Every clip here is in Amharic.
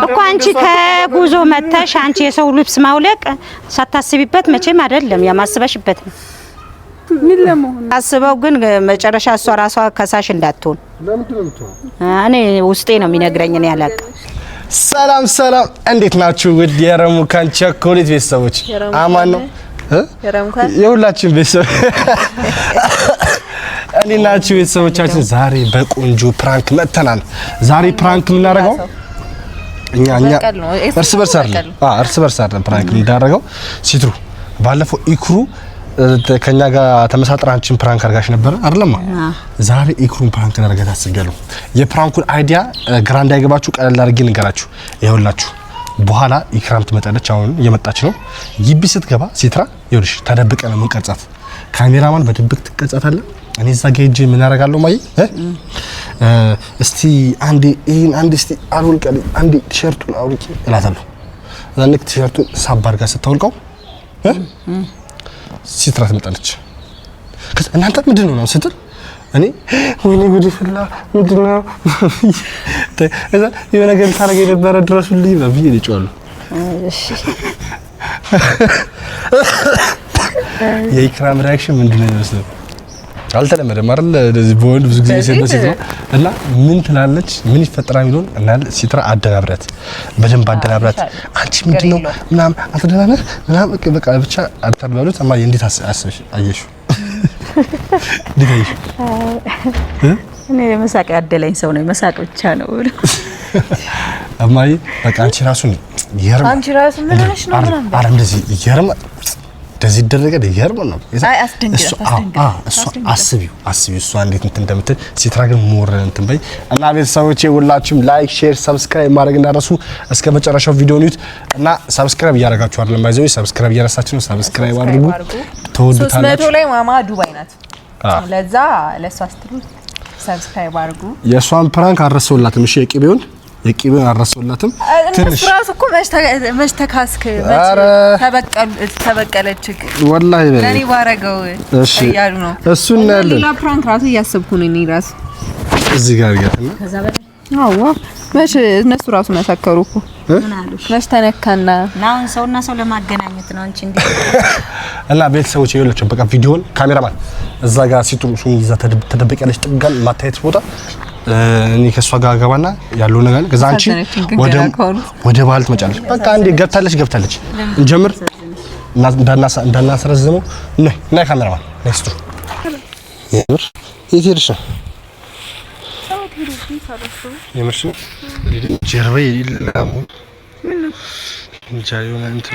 እኮ አንቺ ከጉዞ መተሽ አንቺ የሰው ልብስ ማውለቅ ሳታስቢበት መቼም አይደለም ያማስበሽበት ነው ምን ለመሆን አስበው ግን መጨረሻ እሷ ራሷ ከሳሽ እንዳትሆን እኔ ውስጤ ነው የሚነግረኝ እኔ ያላቅ ሰላም እንዴት ናችሁ ውድ የረሙካን ቸኮሌት ቤተሰቦች አማን ነው የረሙካን የሁላችን ቤተሰብ እኔ ናችሁ ቤተሰቦቻችን ዛሬ በቆንጆ ፕራንክ መተናል ዛሬ ፕራንክ ምን እናደርገው እኛ እርስ በርስ አይደለም ፕራንክ እንዳደረገው ሲትሩ ባለፈው ኢክሩ ከኛ ጋር ተመሳጥራንችን ፕራንክ አርጋሽ ነበር አይደለም ዛሬ ኢክሩን ፕራንክ እናደርጋት አስገለው የፕራንኩን አይዲያ ግራንድ አይገባችሁ ቀለል አድርጌ ንገራችሁ ይኸውላችሁ በኋላ ኢክራም ትመጣለች አሁን እየመጣች ነው ግቢ ስትገባ ሲትራ ይኸውልሽ ተደብቀ ነው ምን ቀርጻት ካሜራማን በድብቅ ትቀርጻታለህ እኔ እዛ ጌጅ ምን አደርጋለሁ ማይ እስቲ አንዴ እስቲ አልወልቀልኝ አንዴ ቲሸርቱን አውልቂ እላታለሁ ለንክ ቲሸርቱን ሳባርጋ ስታወልቀው ሲትራ ትመጣለች እናንተ ምንድነው ነው ስትል እኔ ወይኔ ጉድ ፈላ ምንድነው እዛ የሆነ ነገር ታረገ የነበረ ድረሱልኝ በብዬ ልጫዋለሁ እሺ የኢክራም ሪአክሽን ምንድነው ነው አልተለመደም አይደል እንደዚህ በወንድ ብዙ ጊዜ ሲደርስ ነው እና ምን ትላለች ምን ይፈጠራል የሚሉን እና ሲትራ አደናብረት በደንብ አደናብረት አንቺ ምንድነው ምናም አትደናነህ ምናም በቃ ብቻ አልተባሉት አማ እንዴት አስበሽ አየሽ ዲጋይሽ እኔ መሳቅ ያደለኝ ሰው ነው መሳቅ ብቻ ነው አማይ በቃ አንቺ ራሱ ምን ነሽ ነው ምናምን አረ እንደዚህ ይገርም እንደዚህ ደረገ ይገርም ነው አይ አስደንግጣ እሱ አስቢው እሷ እንዴት እንደምትል ሲትራ ግን ሞር እንትን በይ እና ቤተሰቦቼ ሁላችሁም ላይክ ሼር ሰብስክራይብ ማድረግ እንዳረሱ እስከ መጨረሻው ቪዲዮ ኒውት እና ሰብስክራይብ ያረጋችሁ አይደለም ባይዘው ሰብስክራይብ ያረሳችሁ ነው ሰብስክራይብ አድርጉ ተወዱታላችሁ 300 ላይ ማማ ዱባይ ናት ለዛ ለሷ ስትሉ ሰብስክራይብ አድርጉ የሷን ፕራንክ አረሰውላትም እሺ የቂቤውን አረሰውላትም ትንሽ ራስ እኮ መሽተካስክ ተበቀለች ወላሂ ለኔ ባረገው ያሉ ነው እሱን ያለ ሌላ ፕራንክ ራሱ እያሰብኩ ነው እኔ ራስ እዚህ ጋር ያተና ከዛ በላይ አዎ መሽ እነሱ ራሱ መሰከሩ እኮ ምን አሉሽ መሽተነካና ናውን ሰውና ሰው ለማገናኘት ነው አንቺ እንዴ እና ቤተሰቦች ይኸውላችሁ በቃ ቪዲዮን ካሜራማን እዛ ጋር ሲጥሩ ሱን ይዛ ተደብቀለች ጥጋል ማታየት ቦታ እኔ ከሷ ጋር ገባና ያለው ነገር ከዛ አንቺ ወደ ባል ትመጫለሽ በቃ አንዴ ገብታለች እንጀምር እንዳናስረዝመው ነይ ካሜራማን ነስቱ የምር ይሄድሽ የምርሽ ጀርባዬ ይላሙ ምን እንጃዩና እንት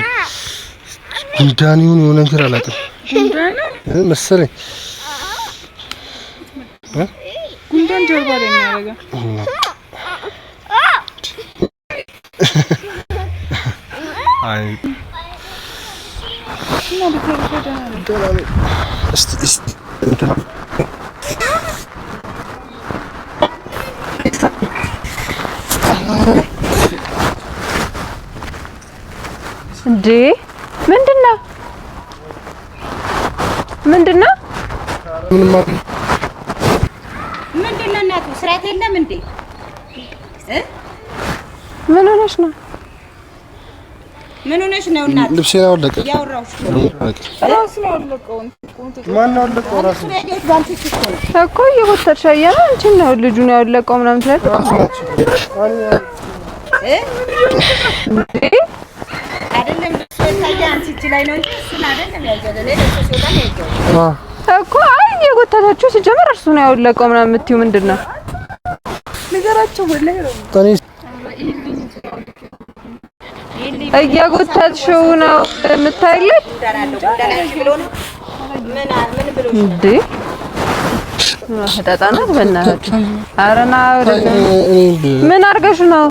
ጉንዳኒውን የሆነ ነገር አላውቅም ጉንዳና መሰለኝ ጉንዳን ጀርባ ላይ የሚያደርገው አይ እና በተረፈ እስቲ እንትን እንዴ ምንድነው ምንድነው እናቱ ስራት የለም እንዴ ምን ሆነሽ ነው እናት ልብሴን አወለቀ ያወራውሽ ራስ ነው አወለቀው ማን አወለቀው ራስ እኮ የወተርሻ ያለ አንቺ ነው ልጁ ነው ያወለቀው ምናምን ትላለች አይደለም ሰይያን ሲችላይ ነው እሱን አይደለም ያዘለ ነው እኮ አይ የጎተታችሁ ሲጀመር እርሱ ነው ያወለቀው ምናምን የምትዩ ምንድነው ንገራቸው ወላሂ ነው እያጎተትሽው ነው የምታይለት እንዴ ተጣጣናት በእናትህ አረና ምን አርገሽ ነው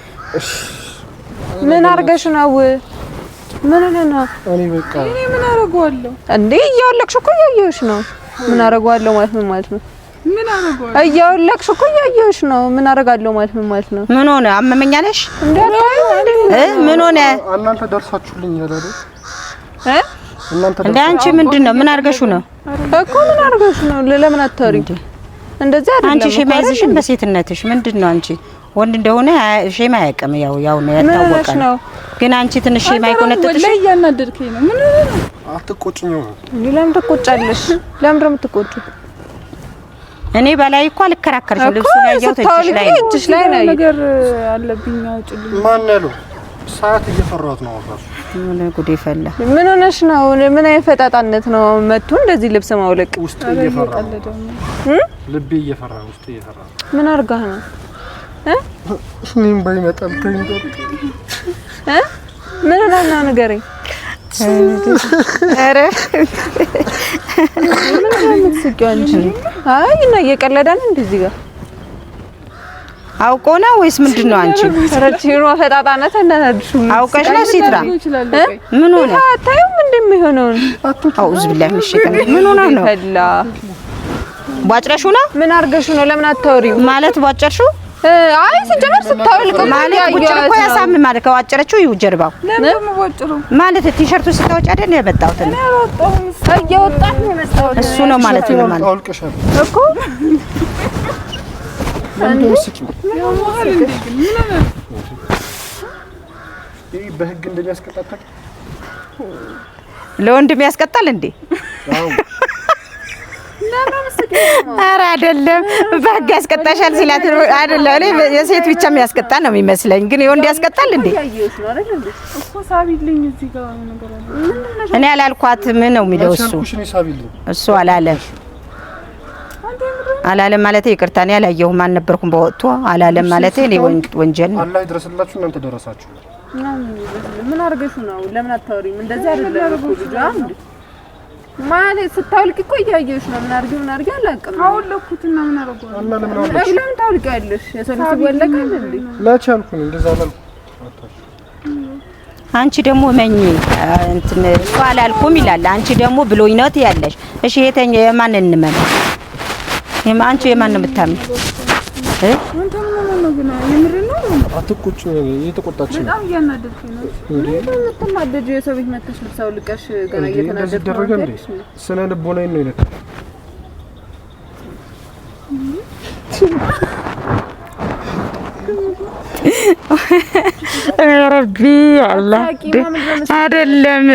ምን ነው እኔ በቃ እኔ ምን አረጋለሁ እንዴ እያወለቅሽ እኮ እያየሁሽ ነው ምን አረጋለሁ ማለት ነው ምን አረጋለሁ እያወለቅሽ እኮ እያየሁሽ ነው ምን አረጋለሁ ማለት ነው ምን ሆነ አመመኛለሽ ምን ሆነ እናንተ ደርሳችሁልኝ ያላሉ እናንተ እንደ አንቺ ምንድነው ምን አርገሽው ነው እኮ ምን አርገሽ ነው ለምን አታሪ እንደዛ አይደለም አንቺ ሸማይዝሽን በሴትነትሽ ምንድነው አንቺ ወንድ እንደሆነ ሼም አያውቅም። ያው ነው ያታወቀ ነው። ግን አንቺ ትንሽ ሼም አይቆነጥጥሽ? ወላሂ ያናደድከኝ ነው። ምን ነው አትቆጭኝ ነው? ለምን ትቆጫለሽ? ለምን ነው የምትቆጪው? እኔ በላይ እኮ አልከራከርሽም። ልብሱን ያየሁት እጅሽ ላይ ነው ነገር አለብኝ። አውጭልኝ። ማን ያለው? ሰዓት እየፈራሁት ነው አውራሽ። ምን ጉዴ ፈላ። ምን ሆነሽ ነው? ምን አይፈጣጣነት ነው መጥቶ እንደዚህ ልብስ ማውለቅ? ውስጥ እየፈራ ልቤ እየፈራ ውስጥ እየፈራ። ምን አርጋህ ነው? እኔም ባይመጣም ተይኝ። ምን ሆነና ንገረኝ። አረ ምን የምትስቂው አንቺ? አይ እና እየቀለዳን እንደዚህ ጋር አውቆ ነው ወይስ ምንድነው? አንቺ ረቺሮ ፈጣጣነት እንደናድሹ አውቀሽ ነው ሲትራ? ምን ሆነ? አታዩም እንደሚሆነው? አውዝ ቢላህ ምሽከም ምን ሆነ ነው? ፈላ ቧጭረሹ ነው? ምን አርገሹ ነው? ለምን አታወሪው? ማለት ቧጭረሹ? አይ ሲጀመር ስታወልቅ ማለት ቡጭር እኮ ያሳም ማለት ከዋጨረችው ይው ጀርባው ለምን ወጭሩ ማለት ቲሸርቱ ስታወጭ አይደል የመጣሁት ነው። እየወጣት ነው የመጣሁት እሱ ነው ማለት ነው ማለት አውልቀሻል እኮ አንዱ ስቂ ያማል እንዴ ምን ነው ይሄ በህግ እንደሚያስቀጣ ለወንድም ያስቀጣል እንዴ? አዎ ኧረ አይደለም በህግ ያስቀጣሻል ሲላት አይደለም። እኔ የሴት ብቻ የሚያስቀጣ ነው የሚመስለኝ፣ ግን የወንድ ያስቀጣል እንዴ? እኮ ሳቢልኝ እዚህ ጋር ነገር አለ። እኔ አላልኳትም ነው የሚለው እሱ አላለም ማለት ይቅርታ እኔ አላየሁም አልነበርኩም በወቅቱ አላለም ማለት እኔ ወንጀል ነው። አላህ ይድረስላችሁ እናንተ ደረሳችሁ። ምን አርገሽ ነው? ለምን አታወሪም? እንደዚህ አይደለም እኮ ልጅ አንዴ ማለት ስታውልቂ እኮ እያየሁሽ ነው። ምን አርጊ አላውቅም። አውልኩትና ምን አረጋው? ለምን ታውልቂያለሽ? የሰልፍ ወለቀል እንዴ? ላቻልኩኝ እንደዛ አላልኩም። አንቺ ደግሞ መኝ እንትን አላልኩም ይላል። አንቺ ደግሞ ብሎኝ ነው ትያለሽ። እሺ የተኛ የማን እንመን? አንቺ የማን ነው የምታምኝ? ምን ተመነነ ግን የምር ነው? አትቆጭ እየተቆጣች ነው። በጣም እያናደድከኝ ነው። ምን የምትናደጂ? የሰው ቤት መተሽ ልብሳው ልቀሽ ገና እየተናደድኩ ነው። ስነ ልቦናዬን ነው ይለካ ረቢ አላህ አይደለም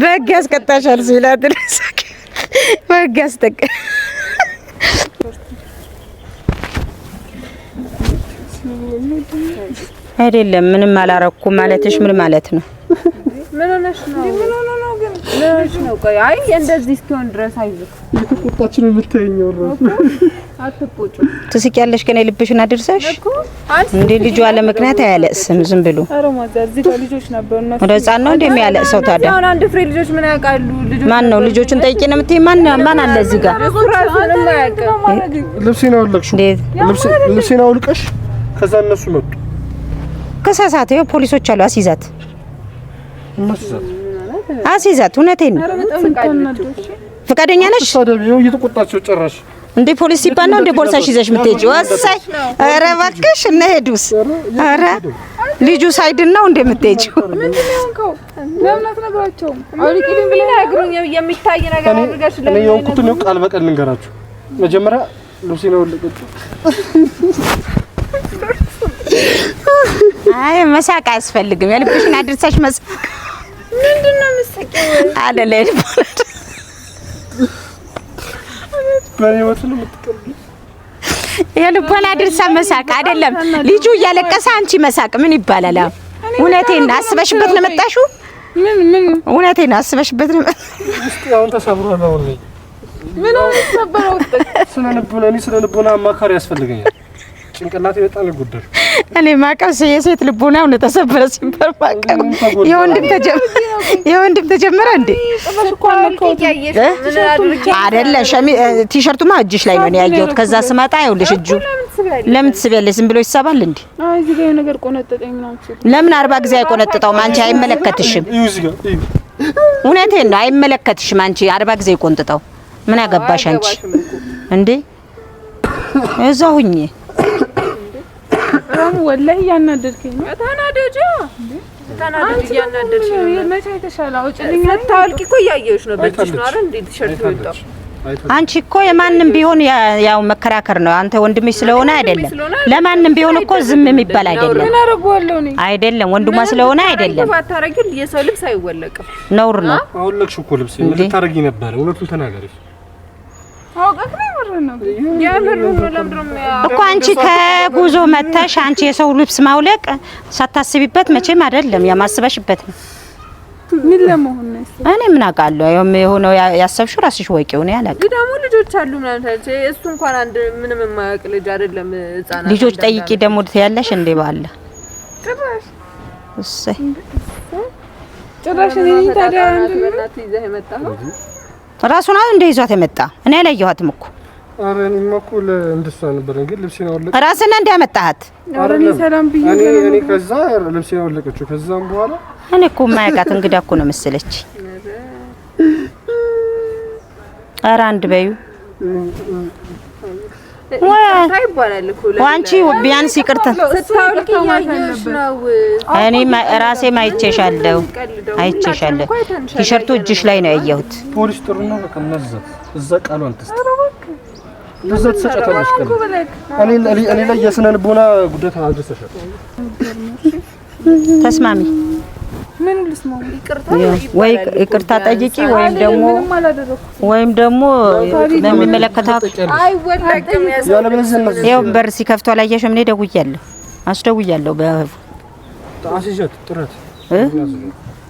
በግ ያስቀጣሻል ሲላት ድረሳክ በግ ያስጠቀ አይደለም ምንም አላረኩም ማለትሽ ምን ማለት ነው? ምን ሆነሽ ነው? ምን ሆነ ነው ግን ለሽ ነው? ቆይ አይ እንደዚህ እስኪሆን ድረስ አይልክ የተቆጣችን የምታየኛው ራሱ አትቆጩ። ትስቂያለሽ ግን ልብሽን አድርሰሽ እንዴ ልጁ አለ ምክንያት አያለቅስም ዝም ብሎ። ኧረ ማዛ እዚህ ጋር ልጆች ነበሩ እና ወደ ህፃን ነው እንደሚያለቅሰው ታዲያ። አሁን አንድ ፍሬ ልጆች ምን ያውቃሉ? ልጆች ማን ነው ልጆቹን ጠይቂ ነው የምትይ? ማን አለ እዚህ ጋር? ራሱንም አያውቅም። ልብሴን አውልቀሽው ልብሴን አውልቀሽ ከዛ እነሱ መጡ። ከሳሳት ይኸው ፖሊሶች አሉ። አስይዛት እውነቴን ነው። ፈቃደኛ ነሽ? ታዲያ እየተቆጣቸው ጨራሽ እንዴ ፖሊስ ሲባል ነው እንዴ ቦርሳሽ ይዘሽ የምትሄጂው? ወሳይ ኧረ እባክሽ እነ ሄዱስ ኧረ ልጁ ሳይድን ነው እንዴ የምትሄጂው? ምንድነው እንከው ለምን አትነግራቸውም? አውልቂልኝ ብለህ ነግሩኝ። የሚታይ ነገር አድርጋሽ እኔ የሆንኩትን ነው ቃል በቃል ልንገራችሁ። መጀመሪያ ልብሴን አወለቀችው። አይ መሳቅ አያስፈልግም። የልብሽን አድርሰሽ መሳቅ ምንድነው የምትሰቂው? አይደለ በኔ ወጥሉ ምትቀርብ የልቧን አድርሳ መሳቅ አይደለም። ልጁ እያለቀሰ አንቺ መሳቅ ምን ይባላል? እውነቴን አስበሽበት ነው መጣሽው? ምን እውነቴን አስበሽበት ነው? እስቲ አሁን ተሰብሯል። አሁን ምን ነው ተሰበረው? ስለ ልቦና አማካሪ ያስፈልገኛል። ጭንቅላቴ በጣም ይጎዳል። እኔ ማቀስ የሴት ልቦና ነው ተሰበረ ሲባል ማቀም የወንድም ተጀመረ እንዴ? አይደለ ቲሸርቱማ እጅሽ ላይ ነው ያየሁት። ከዛ ስመጣ ይኸውልሽ እጁ ለምን ትስቢያለሽ? ዝም ብሎ ይሳባል እንዴ? አይ እዚህ ጋር ነገር ቆነጠጠኝ ምናምን። ለምን 40 ጊዜ አይቆነጥጠውም? አንቺ አይመለከትሽም። እውነቴን ነው አይመለከትሽም። አንቺ 40 ጊዜ ይቆንጥጠው ምን አገባሽ አንቺ እንዴ? እዛው ሁኚ ወላሂ ያናደድከኝ ነው። ተናደጂ ያናደድሽ ነው። መቼ ተሻለ? አውጭልኝ ታልቂ እኮ እያየሁሽ ነው። በእጅሽ ነው አይደል እንዴ ቲሸርት ወጣው አንቺ እኮ የማንም ቢሆን ያው መከራከር ነው። አንተ ወንድምሽ ስለሆነ አይደለም። ለማንም ቢሆን እኮ ዝም የሚባል አይደለም። አይደለም ወንድሟ ስለሆነ አይደለም። ባታረጊው የሰው ልብስ አይወለቅም። ነውር ነው። አውለቅሽ እኮ ልብስ ምን ልታረጊ ነበር? እውነቱን ተናገሪ። እኮ አንቺ ከጉዞ መተሽ አንቺ የሰው ልብስ ማውለቅ ሳታስቢበት መቼም አይደለም። ያማስበሽበት ነው። ምን ለመሆን ነው? እኔ ምን አውቃለሁ? የሆነው ያሰብሽው ራስሽ ወቂው ነው ያላቀ ደግሞ ልጆች አሉ ማለት እሱ እንኳን አንድ ምንም የማያውቅ ልጅ አይደለም። ህፃናት ልጆች ጠይቂ ደግሞ ትያለሽ እንዴ ባለ እሰይ ጭራሽ እኔ ታዲያ እናት ይዘህ የመጣው ራሱን እንደ ይዟት የመጣ እኔ አላየኋትም እኮ። ኧረ እኔማ እኮ እንደሷ ነበር እንግዲህ ልብሴን አወለቀ። ራስና እንደ ያመጣሃት አረኒ ሰላም ብዬ እኔ ከዛ ልብሴን አወለቀችው። ከዛም በኋላ እኔ እኮ ማያውቃት እንግዳ እኮ ነው መሰለች። ኧረ አንድ በዩ ዋንቺ ቢያንስ ይቅርታ ስታውልቂ ያየሽ ነው። እኔ ራሴ አይቼሻለሁ። ቲሸርቱ እጅሽ ላይ ነው ያየሁት። ፖሊስ ጥሩ ነው። በቃ ነዘት እዛ ቃሏን ተስተ ነዘት ሰጨታለሽ ቀን እኔ ላይ የስነ ልቦና ጉዳት አድርሰሻል። ተስማሚ ምን ልስማው? ይቅርታ ጠይቂ ወይም ደግሞ ለሚመለከታው አይወለቅም። ያው በር ሲከፍቱ አላየሽም? እኔ አስደውያለሁ አሲጀት ጥረት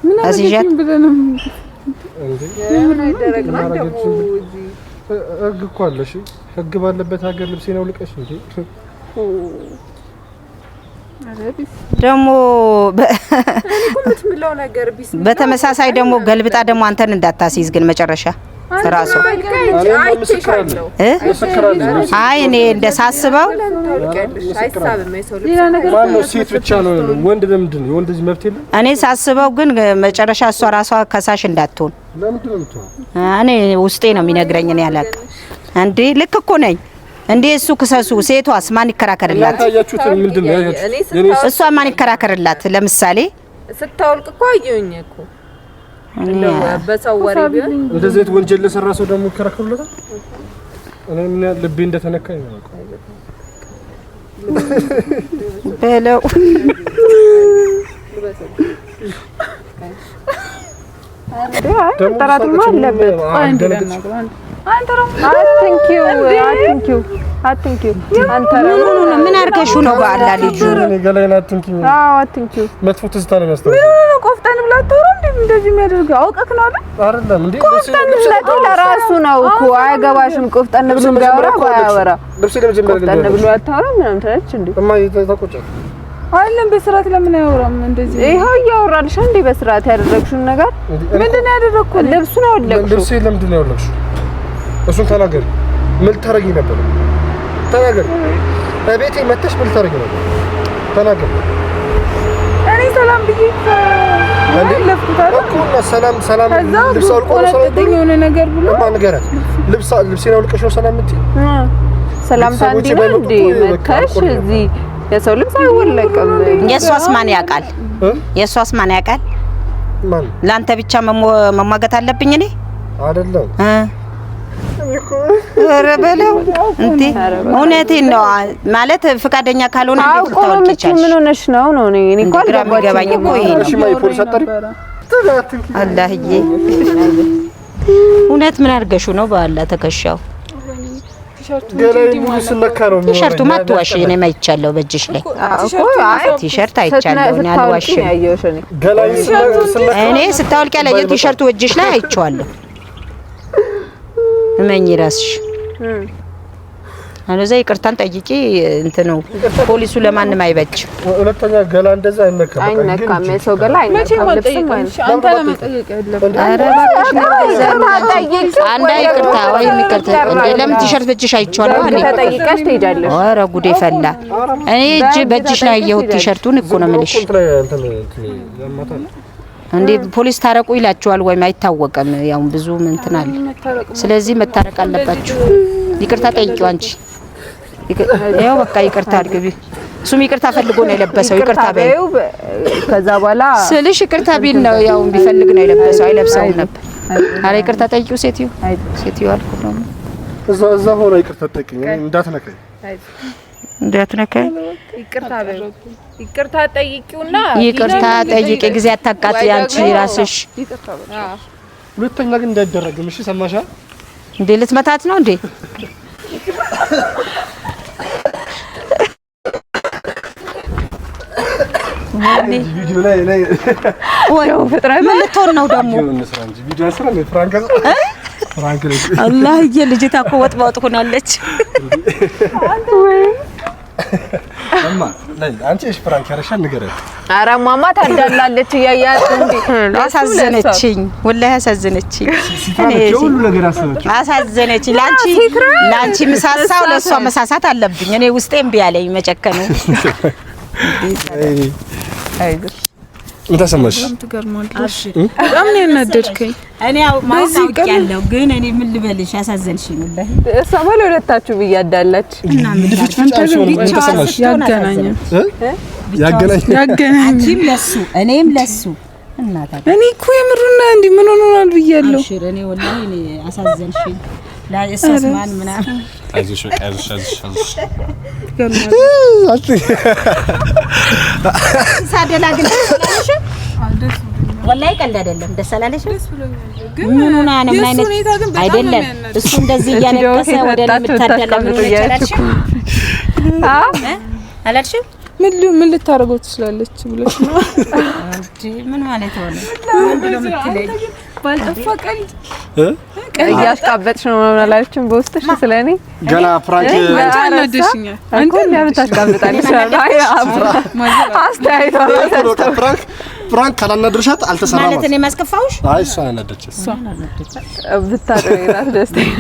ምን አሲጀት ብለንም ምን አይደረግም። ህግ እኮ አለ። እሺ ህግ ባለበት ሀገር ልብሴን አውልቀሽ እንዴ ደግሞ ነገር በተመሳሳይ ደግሞ ገልብጣ ደግሞ አንተን እንዳታስይዝ ግን መጨረሻ ራሱ አይ እኔ እንደሳስበው ማነው ሴት ብቻ ነው ወንድ ለምንድን ነው የወንድ መብት የለም? እኔ ሳስበው ግን መጨረሻ እሷ ራሷ ከሳሽ እንዳትሆን ለምንድን ነው የምትሆን? እኔ ውስጤ ነው የሚነግረኝ። እኔ አላውቅም እንዴ ልክ እኮ ነኝ እንዴ? እሱ ክሰሱ። ሴቷስ ማን ይከራከርላት? ያያችሁት ምንድነው ያያችሁት? እሷ ማን ይከራከርላት? ለምሳሌ ስታውልቅ እኮ አየሁኝ እኮ በሰው ወሬ ቢሆን እንደዚህ አይነት ወንጀል ለሰራ ሰው ደግሞ ይከራከሩለታል። እኔ ምን ልቤ እንደተነካኝ ነው በለው ተራራማ አለበት አትንኪው አንተ ምን አርገሽው ነው? ባላ ልጁ እኔ ገላይና አትንኪው። አዎ አትንኪው። መጥፎ ትዝታ ነው የሚያስተውለው። ምን ቆፍጠን ብላ ተወራ እንደዚህ የሚያደርገው አውቀክ ነው አይደለም እንዴ? ቆፍጠን ብላ ለራሱ ነው እኮ አይገባሽም። ቆፍጠን ብሎ እንዳወራ ባያወራ ልብስ ለመጀመሪያ ቆፍጠን ብሎ አታወራ ምንም ትላለች እንዴ? እማዬ ተቆጫ አይደለም በስርዓት ለምን አያወራም? እንደዚህ ይሄው እያወራልሽ እንዴ? በስርዓት ያደረግሽው ነገር ምንድነው ያደረግኩት? ልብሱን አወለቅሽው። ልብስ ለምንድን ነው ያወለቅሽው? እሱን ተናገሪ። ምን ታረጊ ነበር? ተናገሪ። እቤቴ መተሽ ምን ታረጊ ነበር? ተናገሪ። እኔ ሰላም ብዬ ለፍኩታል እኮ ሰላም ልብስ አውልቆ ነው ሰላም የሆነ ነገር ብሎ ማን ነገራት? ልብሴን አውልቀሽ ነው ሰላም የምትይ? ሰላም ታንዲ ነው እንዴ? መተሽ እዚህ የሰው ልብስ አይወለቅም። የሷስ ማን ያውቃል? የሷስ ማን ያውቃል? ማን ላንተ ብቻ መሟገት አለብኝ እኔ አይደለም። ኧረ በለው እንዴ! እውነቴን ነው ማለት ፍቃደኛ ካልሆነ እንዴት ልታወልቂ ይቻላል? ምን ሆነሽ ነው? እኔ እንኳን ገባኝ እኮ ይሄ ነው። እሺ ማይ ፖሊስ አጣሪ አላህዬ እውነት ምን አድርገሽው ነው? በአላህ ተከሻው ገላይ ሙሉ ስለካ ነው። ቲሸርቱ ማትዋሽ እኔ ማይቻለው በእጅሽ ላይ ቲሸርት አይቻለው። እኔ አልዋሽም። ገላይ ስለካ እኔ ስታወልቂ ያለ ቲሸርቱ እጅሽ ላይ አይቻለሁ። እመኝ ራስሽ አለዛ ይቅርታን ጠይቂ። እንት ነው ፖሊሱ ለማንም አይበጅ። ሁለተኛ ገላ እንደዛ አይነካም። የሰው ገላ አይነካም። ልብስም አንተ ለመጠየቅ ያለበት አንዳ ይቅርታ ወይ ይቅርታ እንደ ለምን ቲሸርት በእጅሽ አይቻለሁ። እኔ ተጠይቀሽ ትሄጃለሽ። ኧረ ጉዴ ፈላ። እኔ እጅ በእጅሽ ላይ ያየሁት ቲሸርቱን እኮ ነው የምልሽ። እንዴ ፖሊስ ታረቁ ይላችኋል ወይም አይታወቅም። ያው ብዙ እንትን አለ። ስለዚህ መታረቅ አለባችሁ። ይቅርታ ጠይቂው አንቺ። ያው በቃ ይቅርታ አድርጊ። እሱም ይቅርታ ፈልጎ ነው የለበሰው። ይቅርታ በይው። ከዛ በኋላ ስልሽ ይቅርታ ቢል ነው ያው ቢፈልግ ነው የለበሰው። አይለብሰውም ነበር። ኧረ ይቅርታ ጠይቂው ሴትዮ አልኩ ነው እዛ ሆነ ይቅርታ ጠይቂኝ እንዳትነካኝ ይቅርታ ጠይቂውና ይቅርታ ጠይቂ ጊዜ አታቃጥይ አንቺ ራስሽ ሁለተኛ ግን እንዳይደረግም እሺ ሰማሻ እንዴ ልትመታት ነው እንዴ ቪዲዮ ላይ ወይ ፍጥረት ምን ልትሆን ነው ደግሞ ቪዲዮ አስራ ነው ፍራንክ አላህ ልጅቷ እኮ ወጥ ሆናለች እማ አንቺ እሺ ፍራንክ ያረሻል ንገረኝ ኧረ ማማ ታዳላለች እያያት እንዴ አሳዘነችኝ ወላሂ አሳዘነችኝ እኔ ሁሉ ነገር አሳዘነችኝ ላንቺ ምሳሳው ለሷ መሳሳት አለብኝ እኔ ውስጤ እምቢ አለኝ መጨከኑ አይዞሽ ምን ተሰማሽ ትገርማለሽ በጣም ነው ያናደድከኝ እኔ ማውቅ ያለው ግን እኔ ምን ልበልሽ አሳዘንሽኝ ወላሂ እሷ ማለት ሁለታችሁ ብያዳላች እና ምን ተሰማሽ ያገናኝ አንቺም ለሱ እኔም ለሱ እናታ እኔ እኮ የምሩና እንዴ ምን ሆነናል ብያለሁ አሽር እኔ ወላሂ እኔ አሳዘንሽኝ ላይሰስማን ምናምን አይዞሽ ሳደላግል ወላሂ ቀልድ አይደለም ደስ አላለሽ ምን ሆነ ምን አይነት አይደለም እሱ እንደዚህ እያለቀሰ ወደ ለምታደለም ይችላልሽ አላልሽ ምን ልታረገው ትችላለች ብለሽ ነው እንዴ ምን ማለት ሆነ ምንድነው የምትለኝ ባልጠፋ ቀልድ እያስቃበጥሽ ነው አላለችም በውስጥሽ ስለኔ ገና ፍራንክ አንቺ አንቺ ያምታስቃብጣለሽ አስተያየቷ ፍራንክ ካላናደርሻት አልተሰራም ማለት እኔ ማስከፋውሽ አይ እሷ አናደች ብታጠሪራት ደስተኛ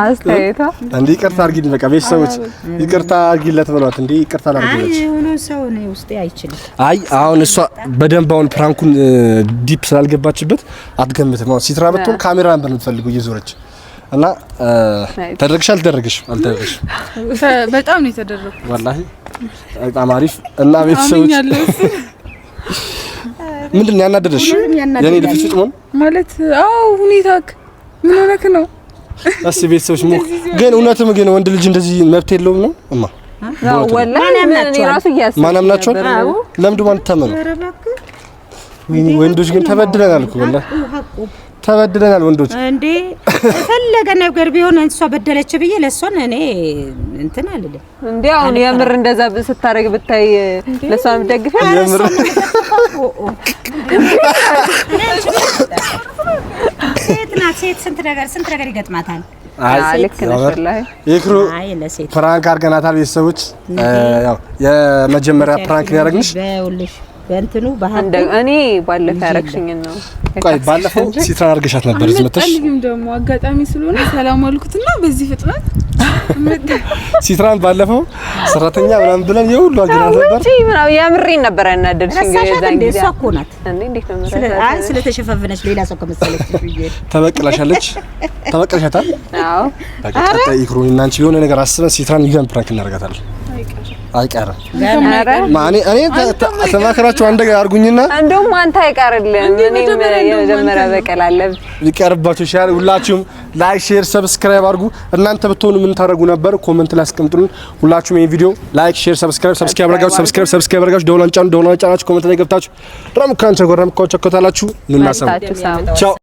አስተያየቷ እንዴ ይቅርታ አድርጊልኝ በቃ ቤተሰቦች ይቅርታ አድርጊለት ብሏት እንዴ ይቅርታ አድርጊለት አይ ሆኖ ሰው ነው ውስጤ አይችልም አይ አሁን እሷ በደንብ አሁን ፍራንኩን ዲፕ ስላልገባችበት አትገምትም አሁን ሲትራ ብትሆን ካሜራ ነበር የምትፈልገው እየዞረች እና ተደረግሻል አልተደረግሽ በጣም ነው የተደረገው ወላሂ በጣም አሪፍ እና ቤተሰቦች ምንድነው ያናደደሽ የኔ ልፍጭ ምን ማለት ሁኔታክ ምን ሆነክ ነው እሺ ቤተሰቦች ግን እውነትም ግን ወንድ ልጅ እንደዚህ መብት የለውም ነው እማ ወላሂ እኔ ራሱ እያሰብኩ ማን አምናቸው ለምንድን ማን ተመኑ ወንዶች ግን ተበድለናል እኮ ወላሂ ተበድለናል ወንዶች እንዴ ፈለገ ነገር ቢሆን እሷ በደለች ብዬ ለሷን እኔ እንትን አልልም እንዴ አሁን የምር እንደዛ ስታረግ ብታይ ለሷን ደግፈ የምር ሴት ስንት ነገር ይገጥማታል አይ ልክ ነሽ ወላሂ ይክሩ ፍራንክ አርገናታል ቤተሰቦች ያው የመጀመሪያ ፍራንክ ያደረግንሽ በእንትኑ እኔ ባለፈ ያረክሽኝ ነው ቆይ ባለፈው ሲትራ አርገሻት ነበር እዚህ መተሽ አልልም ደግሞ አጋጣሚ ስለሆነ ሰላም አልኩትና በዚህ ፍጥነት ሲትራን ባለፈው ሰራተኛ ምናምን ብለን የሁሉ አገናት ነበር እቺ ምናው የምሬን ነበር ያናደድሽኝ የዛን ጊዜ እሷ እኮ ናት እንዴት ነው አይ ስለተሸፈፈነች ሌላ ሰው ከመሰለች ብዬ ተበቅለሻታል አዎ በቃ ይክሩ እና አንቺ የሆነ ነገር አስበን ሲትራን ይገን ፕራንክ እናደርጋታለን አይቀርም ማኔ እኔ ተማከራችሁ አንድ ነገር አርጉኝና እንደውም አንተ አይቀርልም እኔም የመጀመሪያ በቀል አለብኝ ይቀርባችሁ ይሻል ሁላችሁም ላይክ ሼር ሰብስክራይብ አድርጉ እናንተ ብትሆኑ ምን ታረጉ ነበር ኮሜንት ላይ አስቀምጡልን ሁላችሁም ይሄን ቪዲዮ ላይክ ሼር ሰብስክራይብ አድርጋችሁ ደውላን ጫናችሁ ኮሜንት ላይ ገብታችሁ ረምካን ቸጎረም ኮቸኮታላችሁ እንናሰም ቻው